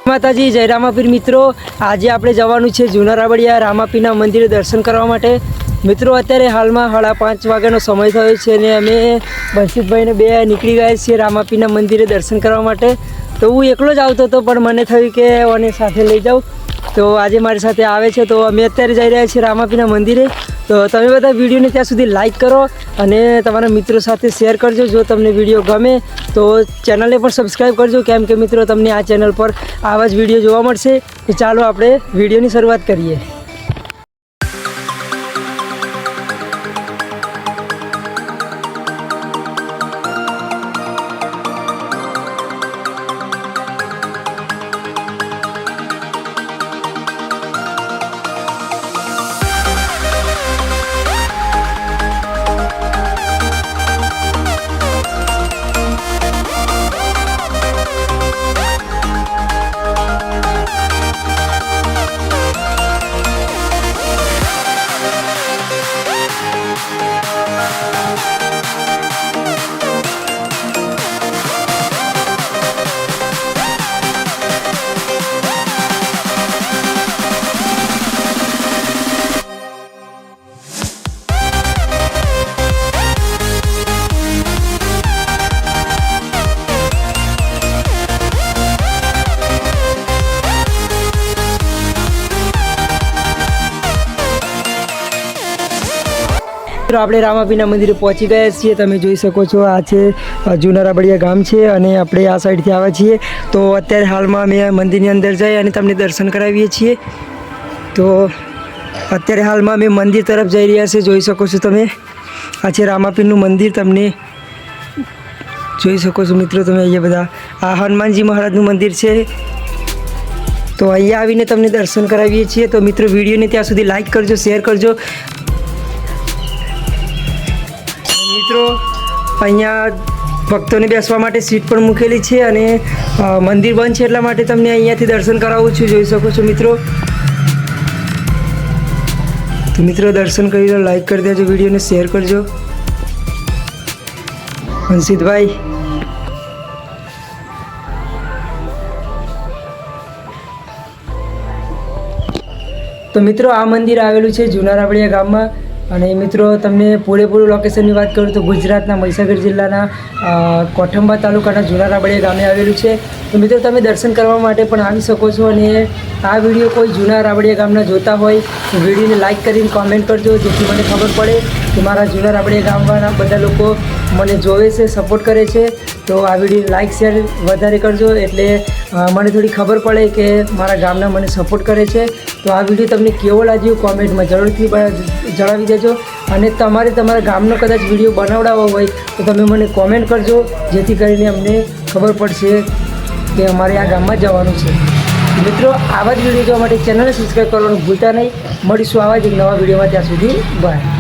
માતાજી, જય રામાપીર મિત્રો। આજે આપણે જવાનું છે જૂના રાબડિયા રામાપીરના મંદિરે દર્શન કરવા માટે। મિત્રો અત્યારે હાલમાં 5:30 વાગ્યાનો સમય થયો છે અને અમે બંસીતભાઈને બે નીકળી ગયા છીએ રામાપીરના મંદિરે દર્શન કરવા માટે। તો હું એકલો જ આવતો હતો પણ મને થયું કે ઓને સાથે લઈ જાઉં, તો આજે મારી સાથે આવે છે। તો અમે અત્યારે જઈ રહ્યા છીએ રામાપીરના મંદિરે। તો તમે બધા વિડીયોને ત્યાં સુધી લાઈક કરો અને તમારા મિત્રો સાથે શેર કરજો। જો તમને વિડીયો ગમે તો ચેનલને પણ સબસ્ક્રાઈબ કરજો, કેમ કે મિત્રો તમને આ ચેનલ પર આવા જ વિડીયો જોવા મળશે। તો ચાલો આપણે વિડીયોની શરૂઆત કરીએ। મિત્રો આપણે રામાપીરના મંદિરે પહોંચી ગયા છીએ। તમે જોઈ શકો છો આ છે જૂના રાબડિયા ગામ છે અને આપણે આ સાઈડથી આવ્યા છીએ। તો અત્યારે હાલમાં અમે મંદિરની અંદર જઈ અને તમને દર્શન કરાવીએ છીએ। તો અત્યારે હાલમાં અમે મંદિર તરફ જઈ રહ્યા છીએ। જોઈ શકો છો તમે, આ છે રામાપીરનું મંદિર। તમને જોઈ શકો છો મિત્રો તમે અહીંયા બધા, આ હનુમાનજી મહારાજનું મંદિર છે। તો અહીંયા આવીને તમને દર્શન કરાવીએ છીએ। તો મિત્રો વિડીયોને ત્યાં સુધી લાઈક કરજો, શેર કરજો। મિત્રો અહીંયા ભક્તોને બેસવા માટે સીટ પણ મૂકેલી છે અને મંદિર બંધ છે એટલા માટે તમને અહીંયાથી દર્શન કરાવું છું। જોઈ શકો છો મિત્રો। તો મિત્રો દર્શન કરી લો, લાઈક કરી દેજો, વિડીયોને શેર કરજો। બંસીતભાઈ, તો મિત્રો આ મંદિર આવેલું છે જૂના રાબડિયા ગામમાં। અને મિત્રો તમને પૂરેપૂરું લોકેશનની વાત કરું તો ગુજરાતના મહીસાગર જિલ્લાના કોઠંબા તાલુકાના જૂના રાબડિયા ગામે આવેલું છે। તો મિત્રો તમે દર્શન કરવા માટે પણ આવી શકો છો। અને આ વિડીયો કોઈ જૂના રાબડિયા ગામના જોતા હોય તો વિડીયોને લાઈક કરીને કોમેન્ટ કરજો, જેથી મને ખબર પડે કે મારા જૂના રાબડિયા ગામવાળા બધા લોકો મને જોવે છે, સપોર્ટ કરે છે। તો આ વિડીયો લાઈક શેર વધારે કરજો, એટલે મને થોડી ખબર પડે કે મારા ગામના મને સપોર્ટ કરે છે। તો આ વિડીયો તમને કેવો લાગ્યો કોમેન્ટમાં જરૂરથી જણાવી દેજો। અને તમારે તમારા ગામનો કદાચ વિડીયો બનાવડાવવો હોય તો તમે મને કોમેન્ટ કરજો, જેથી કરીને અમને ખબર પડશે કે અમારે આ ગામમાં જવાનું છે। મિત્રો આવા જ વિડીયો જોવા માટે ચેનલને સબસ્ક્રાઈબ કરવાનું ભૂલતા નહીં। મળીશું આવા જ એક નવા વિડીયોમાં, ત્યાં સુધી બાય।